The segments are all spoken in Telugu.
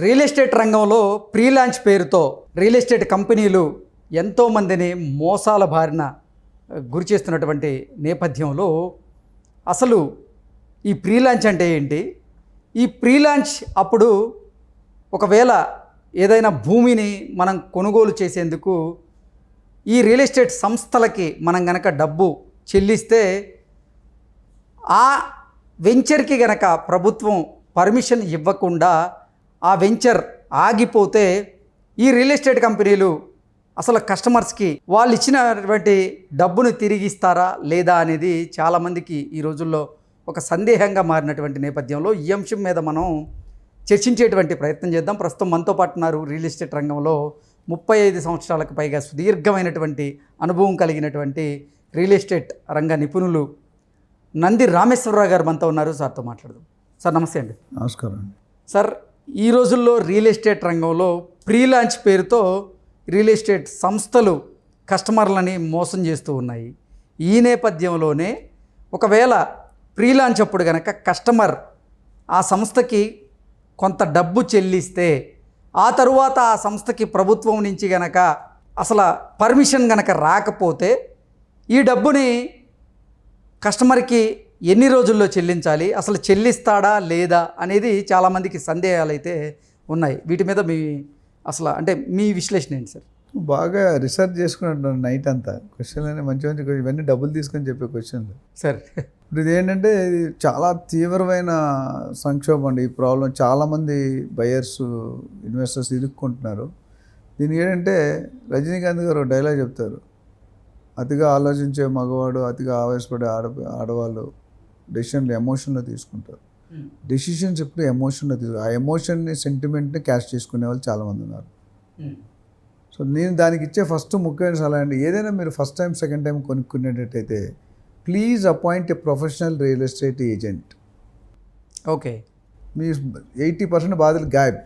రియల్ ఎస్టేట్ రంగంలో ప్రీ లాంచ్ పేరుతో రియల్ ఎస్టేట్ కంపెనీలు ఎంతోమందిని మోసాల బారిన గురి చేస్తున్నటువంటి నేపథ్యంలో అసలు ఈ ప్రీ లాంచ్ అంటే ఏంటి? ఈ ప్రీ లాంచ్ అప్పుడు ఒకవేళ ఏదైనా భూమిని మనం కొనుగోలు చేసేందుకు ఈ రియల్ ఎస్టేట్ సంస్థలకి మనం గనక డబ్బు చెల్లిస్తే ఆ వెంచర్కి గనక ప్రభుత్వం పర్మిషన్ ఇవ్వకుండా ఆ వెంచర్ ఆగిపోతే ఈ రియల్ ఎస్టేట్ కంపెనీలు అసలు కస్టమర్స్కి వాళ్ళు ఇచ్చినటువంటి డబ్బును తిరిగి ఇస్తారా లేదా అనేది చాలామందికి ఈ రోజుల్లో ఒక సందేహంగా మారినటువంటి నేపథ్యంలో ఈ అంశం మీద మనం చర్చించేటువంటి ప్రయత్నం చేద్దాం. ప్రస్తుతం మనతో పాటు ఉన్నారు రియల్ ఎస్టేట్ రంగంలో 35 సంవత్సరాలకు పైగా సుదీర్ఘమైనటువంటి అనుభవం కలిగినటువంటి రియల్ ఎస్టేట్ రంగ నిపుణులు నంది రామేశ్వరరావు గారు మనతో ఉన్నారు. సార్తో మాట్లాడదాం. సార్ నమస్తే అండి. నమస్కారం అండి. సార్, ఈ రోజుల్లో రియల్ ఎస్టేట్ రంగంలో ప్రీ లాంచ్ పేరుతో రియల్ ఎస్టేట్ సంస్థలు కస్టమర్లని మోసం చేస్తూ ఉన్నాయి. ఈ నేపథ్యంలోనే ఒకవేళ ప్రీ లాంచ్ అప్పుడు కనుక కస్టమర్ ఆ సంస్థకి కొంత డబ్బు చెల్లిస్తే ఆ తరువాత ఆ సంస్థకి ప్రభుత్వం నుంచి గనక అసలు పర్మిషన్ గనక రాకపోతే ఈ డబ్బుని కస్టమర్కి ఎన్ని రోజుల్లో చెల్లించాలి, అసలు చెల్లిస్తాడా లేదా అనేది చాలామందికి సందేహాలు అయితే ఉన్నాయి. వీటి మీద మీ విశ్లేషణ ఏంటి సార్? బాగా రీసెర్చ్ చేసుకున్నట్టు నైట్ అంతా క్వశ్చన్లు అన్నీ మంచి మంచి ఇవన్నీ డబ్బులు తీసుకొని చెప్పే క్వశ్చన్లు సార్. ఇప్పుడు ఇది ఏంటంటే ఇది చాలా తీవ్రమైన సంక్షోభం అండి. ఈ ప్రాబ్లం చాలామంది బయర్స్ ఇన్వెస్టర్స్ ఇరుక్కుంటున్నారు. దీనికి ఏంటంటే రజనీకాంత్ గారు డైలాగ్ చెప్తారు, అతిగా ఆలోచించే మగవాడు అతిగా ఆవేశపడే ఆడవాళ్ళు డెసిషన్లు ఎమోషన్లో తీసుకుంటారు. డెసిషన్స్ ఎప్పుడు ఎమోషన్లో ఆ ఎమోషన్ని సెంటిమెంట్ని క్యాష్ చేసుకునే వాళ్ళు చాలామంది ఉన్నారు. సో నేను దానికి ఇచ్చే ఫస్ట్ ముఖ్యమైన సలహా అండి, ఏదైనా మీరు ఫస్ట్ టైం సెకండ్ టైం కొనుక్కునేటట్టయితే please appoint a professional real estate agent. Okay, మీ 80% బాధలు గాయబ్,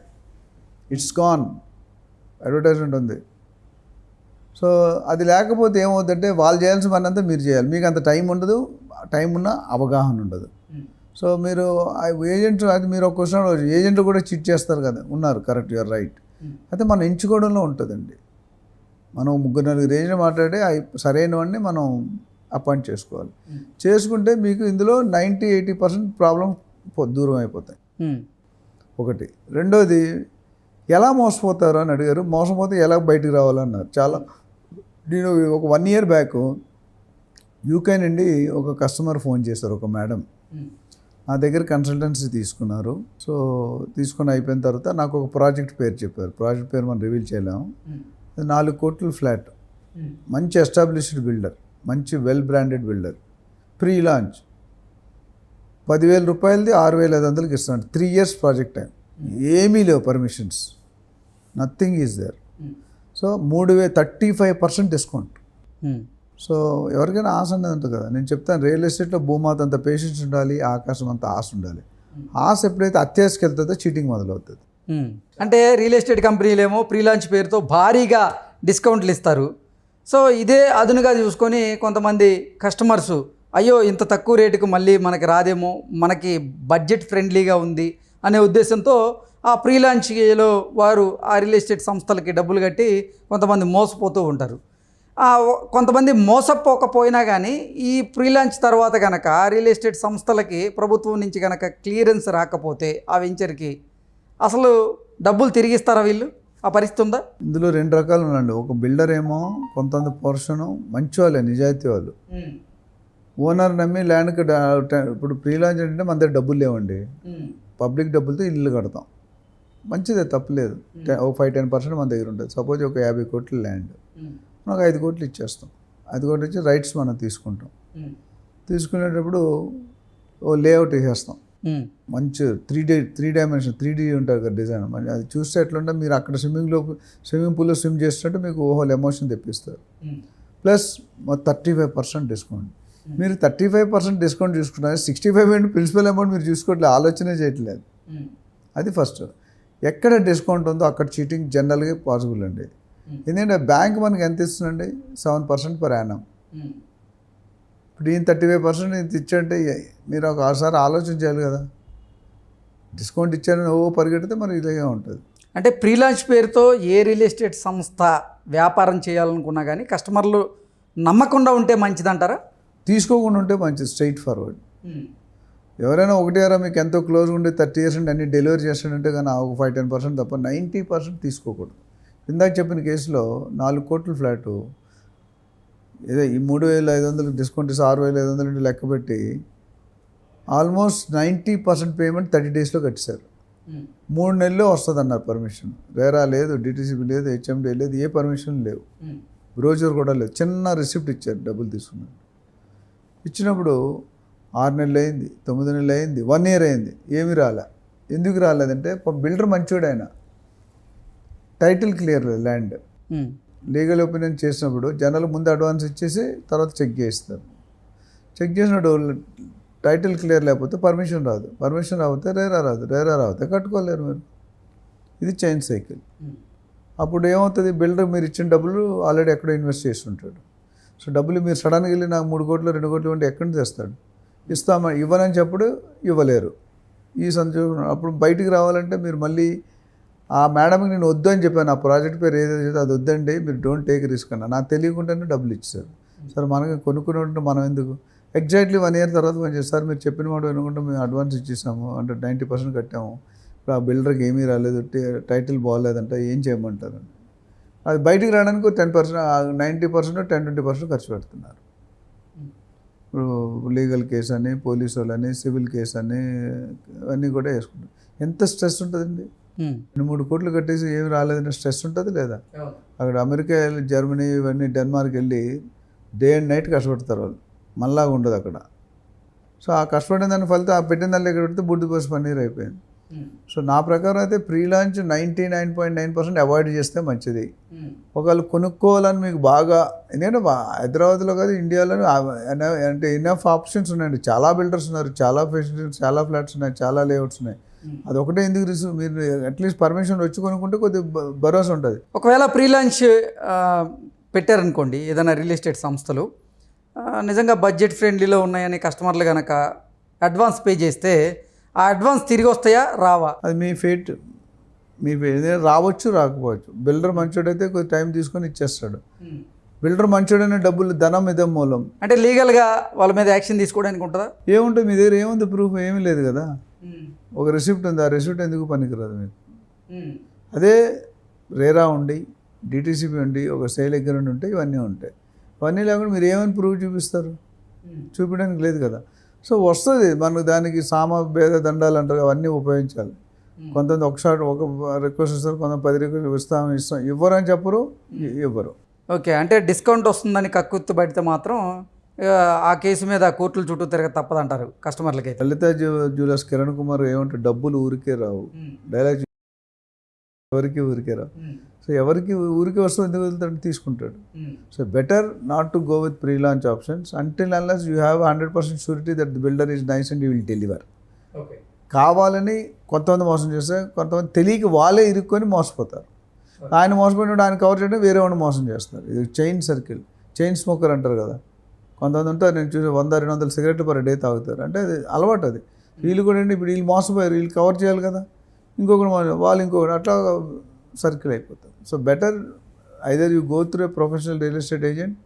ఇట్స్ గాన్, అడ్వర్టైజ్మెంట్ ఉంది. సో అది లేకపోతే ఏమవుతుందంటే వాళ్ళు చేయాల్సిన పని అంతా మీరు చేయాలి. మీకు అంత టైం ఉండదు, టైం ఉన్న అవగాహన ఉండదు. సో మీరు ఏజెంట్ అది మీరు ఒక క్వశ్చన్ ఏజెంట్లు కూడా చిట్ చేస్తారు కదా, ఉన్నారు, కరెక్ట్, యూఆర్ రైట్. అయితే మనం ఎంచుకోవడంలో ఉంటుందండి. మనం 3-4 ఏజెంట్లు మాట్లాడి సరైనవన్నీ మనం అపాయింట్ చేసుకోవాలి. చేసుకుంటే మీకు ఇందులో 90-80% ప్రాబ్లం దూరం అయిపోతాయి. ఒకటి. రెండోది, ఎలా మోసపోతారు అని అడిగారు. మోసపోతే ఎలా బయటికి రావాలన్నారు. చాలా నేను ఒక 1 year బ్యాక్ యూకే నుండి ఒక కస్టమర్ ఫోన్ చేశారు, ఒక మేడం. నా దగ్గర కన్సల్టెన్సీ తీసుకున్నారు. సో తీసుకుని అయిపోయిన తర్వాత నాకు ఒక ప్రాజెక్ట్ పేరు చెప్పారు. ప్రాజెక్ట్ పేరు మనం రివీల్ చేయలేము. 4 కోట్ల ఫ్లాట్, మంచి ఎస్టాబ్లిష్డ్ బిల్డర్, మంచి well branded builder, pre launch, 10,000 రూపాయలది 6,500కి ఇస్తున్నాడు. 3 years ప్రాజెక్ట్ టైం, ఏమీ లేవు permissions, nothing is there. So 35% discount. So ఎవరికైనా ఆశ అనేది ఉంటుంది కదా. నేను చెప్తాను, రియల్ ఎస్టేట్లో భూమాత అంత పేషెన్స్ ఉండాలి, ఆకాశం అంత ఆశ ఉండాలి. ఆశ ఎప్పుడైతే అత్యాశకి వెళ్తుందో చీటింగ్ మొదలవుతుంది. అంటే రియల్ ఎస్టేట్ కంపెనీలు ఏమో ప్రీ లాంచ్ పేరుతో భారీగా డిస్కౌంట్లు ఇస్తారు. సో ఇదే అదునుగా చూసుకొని కొంతమంది కస్టమర్స్ అయ్యో ఇంత తక్కువ రేటుకు మళ్ళీ మనకి రాదేమో, మనకి బడ్జెట్ ఫ్రెండ్లీగా ఉంది అనే ఉద్దేశంతో ఆ ప్రీ లాంచ్లో వారు ఆ రియల్ ఎస్టేట్ సంస్థలకి డబ్బులు కట్టి కొంతమంది మోసపోతూ ఉంటారు. కొంతమంది మోసపోకపోయినా కానీ ఈ ప్రీ లాంచ్ తర్వాత కనుక రియల్ ఎస్టేట్ సంస్థలకి ప్రభుత్వం నుంచి కనుక క్లియరెన్స్ రాకపోతే ఆ వెంచర్కి అసలు డబ్బులు తిరిగిస్తారా వీళ్ళు? ఆ పరిస్థితి ఉందా? ఇందులో 2 రకాలు ఉన్నాయండి. ఒక బిల్డర్ ఏమో కొంత పోర్షను మంచి వాళ్ళే, నిజాయితీ వాళ్ళు, ఓనర్ నమ్మి ల్యాండ్కి ఇప్పుడు ప్రీ లాంచ్ అంటే మన దగ్గర డబ్బులు లేవండి, పబ్లిక్ డబ్బులతో ఇల్లు కడతాం, మంచిదే, తప్పులేదు. ఒక 5-10% మన దగ్గర ఉంటుంది. సపోజ్ ఒక 50 కోట్ల ల్యాండ్, మనకు 5 కోట్లు ఇచ్చేస్తాం. 5 కోట్లు ఇచ్చి రైట్స్ మనం తీసుకుంటాం. తీసుకునేటప్పుడు ఓ లేఅవుట్ వేసేస్తాం, మంచి 3D డైమెన్షన్ 3D ఉంటుంది కదా డిజైన్. మరి అది చూస్తే ఎట్లుంటే మీరు అక్కడ స్విమ్మింగ్ పూల్లో స్విమ్ చేసినట్టు మీకు హోల్ ఎమోషన్ తెప్పిస్తారు. Plus 35% discount. మీరు 35% డిస్కౌంట్ చూసుకుంటారు, 65% ప్రిన్సిపల్ అమౌంట్ మీరు చూసుకోవట్లేదు, ఆలోచనే చేయట్లేదు. అది ఫస్ట్. ఎక్కడ డిస్కౌంట్ ఉందో అక్కడ చీటింగ్ జనరల్గా పాసిబుల్ అండి. ఎందుకంటే బ్యాంక్ మనకి ఎంత ఇస్తుందండి, 7% per annum. ఇప్పుడు ఈయన 35% ఇంత ఇచ్చంటే మీరు ఒక 6 సార్లు ఆలోచించాలి కదా. డిస్కౌంట్ ఇచ్చారని పరిగెడితే మరి ఇలాగే ఉంటుంది. అంటే ప్రీ లాంచ్ పేరుతో ఏ రియల్ ఎస్టేట్ సంస్థ వ్యాపారం చేయాలనుకున్నా కానీ కస్టమర్లు నమ్మకుండా ఉంటే మంచిదంటారా? తీసుకోకుండా ఉంటే మంచిది, స్ట్రైట్ ఫార్వర్డ్. ఎవరైనా ఒకటేరా మీకు ఎంతో క్లోజ్ ఉండి 30 years ఉండి అన్ని డెలివరీ చేస్తాడంటే కానీ ఒక 5-10% తప్ప 90% తీసుకోకూడదు. ఇందాక చెప్పిన కేసులో 4 కోట్ల ఫ్లాటు ఏదో ఈ 3,500 డిస్కౌంట్ ఇస్తే 6,500 లెక్క పెట్టి ఆల్మోస్ట్ 90% పేమెంట్ 30 daysలో కట్టేశారు. 3 నెలల్లో వస్తుంది అన్నారు పర్మిషన్. రేరా లేదు, డిటీసీబీ లేదు, హెచ్ఎండి లేదు, ఏ పర్మిషన్ లేవు, బ్రోచర్ కూడా లేదు. చిన్న రిసిప్ట్ ఇచ్చారు డబ్బులు తీసుకున్నారు. ఇచ్చినప్పుడు 6 నెలలు అయింది, 9 నెలలు అయింది, 1 year అయింది, ఏమీ రాలే. ఎందుకు రాలేదంటే బిల్డర్ మంచోడు, ఆయన టైటిల్ క్లియర్ లేదు, ల్యాండ్ లీగల్ ఒపీనియన్ చేసినప్పుడు జనాలు ముందు అడ్వాన్స్ ఇచ్చేసి తర్వాత చెక్ చేస్తారు. చెక్ చేసినప్పుడు టైటిల్ క్లియర్ లేకపోతే పర్మిషన్ రాదు, పర్మిషన్ రాకపోతే రేరా రాదు, రేరా రాకపోతే కట్టుకోలేరు మీరు. ఇది చైన్ సైకిల్. అప్పుడు ఏమవుతుంది, బిల్డర్ మీరు ఇచ్చిన డబ్బులు ఆల్రెడీ ఎక్కడో ఇన్వెస్ట్ చేసి ఉంటాడు. సో డబ్బులు మీరు సడన్గా వెళ్ళి నాకు 3 కోట్లు 2 కోట్లు అంటే ఎక్కడి నుంచి తెస్తాడు? ఇవ్వనని చెప్పుడు ఇవ్వలేరు. ఈ సందర్భం అప్పుడు బయటికి రావాలంటే మీరు మళ్ళీ ఆ మేడంకి నేను వద్దు అని చెప్పాను, ఆ ప్రాజెక్ట్ పేరు ఏదైతే అది వద్దండి, మీరు డోంట్ టేక్ రిస్క్ అన్న. నాకు తెలియకుండానే డబ్బులు ఇచ్చారు. సరే మనకి కొనుక్కుని ఉంటే మనం ఎందుకు, ఎగ్జాక్ట్లీ 1 year తర్వాత పని చేస్తారు. మీరు చెప్పిన మాట వినుకుంటే మేము అడ్వాన్స్ ఇచ్చేసాము అంటే 90% కట్టాము, ఇప్పుడు ఆ బిల్డర్కి ఏమీ రాలేదు, టైటిల్ బాగాలేదంట, ఏం చేయమంటారు? అది బయటికి రావడానికి 10%, 90% 10-20% ఖర్చు పెడుతున్నారు. ఇప్పుడు లీగల్ కేసు అని, పోలీసు వాళ్ళని, సివిల్ కేసు అని అన్నీ కూడా వేసుకుంటారు. ఎంత స్ట్రెస్ ఉంటుందండి. 2-3 కోట్లు కట్టేసి ఏమి రాలేదంటే స్ట్రెస్ ఉంటుంది లేదా? అక్కడ అమెరికా వెళ్ళి, జర్మనీ, ఇవన్నీ డెన్మార్క్ వెళ్ళి డే అండ్ నైట్ కష్టపడతారు వాళ్ళు, మళ్ళాగా ఉండదు అక్కడ. సో ఆ కష్టపడిన దాని ఫలితం ఆ పెట్టిన దాన్ని ఇక్కడ పెడితే బుడ్డి పోసి పన్నీర్ అయిపోయింది. సో నా ప్రకారం అయితే ప్రీ లాంచ్ 99.9% అవాయిడ్ చేస్తే మంచిది. ఒకవేళ కొనుక్కోవాలని మీకు బాగా, ఎందుకంటే హైదరాబాద్లో కాదు ఇండియాలో అంటే ఇనఫ్ ఆప్షన్స్ ఉన్నాయండి. చాలా బిల్డర్స్ ఉన్నారు, చాలా ఫెసిలిటీస్, చాలా ఫ్లాట్స్ ఉన్నాయి, చాలా లేఅవుట్స్ ఉన్నాయి. అది ఒకటే ఎందుకు రిస్క్? మీరు అట్లీస్ట్ పర్మిషన్ వచ్చి కొనుక్కుంటే కొద్దిగా భరోసా ఉంటుంది. ఒకవేళ ప్రీ లాంచ్ పెట్టారనుకోండి ఏదైనా రియల్ ఎస్టేట్ సంస్థలు, నిజంగా బడ్జెట్ ఫ్రెండ్లీలో ఉన్నాయని కస్టమర్లు కనుక అడ్వాన్స్ పే చేస్తే ఆ అడ్వాన్స్ తిరిగి వస్తాయా రావా? అది మీ ఫేట్, మీ రావచ్చు రాకపోవచ్చు. బిల్డర్ మంచోడైతే కొద్ది టైం తీసుకొని ఇచ్చేస్తాడు. బిల్డర్ మంచోడైన డబ్బులు ధనం ఇదం మూలం. అంటే లీగల్గా వాళ్ళ మీద యాక్షన్ తీసుకోవడానికి ఉంటుందా? ఏముంటుంది మీ దగ్గర, ఏముంది ప్రూఫ్? ఏమీ లేదు కదా. ఒక రిసిప్ట్ ఉంది, ఆ రిసిప్ట్ ఎందుకు పనికిరాదు మీకు? అదే రేరా ఉండి, డిటీసీపీ ఉండి, ఒక సేల్ అగ్రిమెంట్ ఉంటే ఇవన్నీ ఉంటాయి. ఇవన్నీ లేకుండా మీరు ఏమని ప్రూఫ్ చూపిస్తారు? చూపించడానికి లేదు కదా. సో వస్తుంది మనకు, దానికి భేద దండాలు అంటారు, అవన్నీ ఉపయోగించాలి. కొంతమంది ఒకసారి ఒక రిక్వెస్ట్ ఇస్తారు, కొంతమంది 10 రిక్వెస్ట్ ఇస్తాం ఇవ్వరు అని చెప్పరు, ఇవ్వరు. ఓకే, అంటే డిస్కౌంట్ వస్తుందని కక్కుర్తి పడితే మాత్రం ఆ కేసు మీద కోర్టుల చుట్టూ తిరగ తప్పదంటారు కస్టమర్లకి. లలిత జ్యువెలర్స్ కిరణ్ కుమార్ ఏమంటే డబ్బులు ఊరికే రావు, డైలాగ్ ఎవరికి ఊరికే రావు. సో ఎవరికి ఊరికి వస్తుంది ఎందుకు వెళ్తాడు, తీసుకుంటాడు. So better not to go with pre launch options until unless you have 100% surety that the builder is nice and you will deliver. కావాలని కొంతమంది మోసం చేస్తే, కొంతమంది తెలియక వాళ్ళే ఇరుక్కొని మోసపోతారు. ఆయన మోసపోయినప్పుడు ఆయన కవర్ చేయడం వేరే వాడిని మోసం చేస్తారు. ఇది చైన్ సర్కిల్, చైన్ స్మోకర్ అంటారు కదా. కొంతమంది ఉంటారు, నేను చూసి 100-200 సిగరెట్లు పర్ డే తాగుతారు. అంటే అది అలవాటు. అది వీళ్ళు కూడా ఏంటి, ఇప్పుడు వీళ్ళు మోసపోయారు, వీళ్ళు కవర్ చేయాలి కదా, ఇంకొకటి వాళ్ళు ఇంకొకటి, అట్లా సర్కిల్ అయిపోతారు. So better either you go through a professional real estate agent,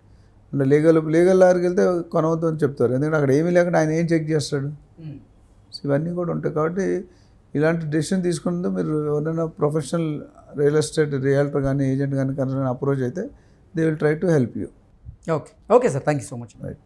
అంటే లీగల్ లాయర్కి వెళ్తే కొనవద్దని చెప్తారు. ఎందుకంటే అక్కడ ఏమీ లేకుండా ఆయన ఏం చెక్ చేస్తాడు. సో ఇవన్నీ కూడా ఉంటాయి. కాబట్టి ఇలాంటి డెసిషన్ తీసుకుంటే మీరు ఎవరైనా ప్రొఫెషనల్ రియల్ ఎస్టేట్ రియల్టర్ కానీ ఏజెంట్ కానీ కనుక అప్రోచ్ అయితే they will try to help you. Okay sir, thank you so much. Right.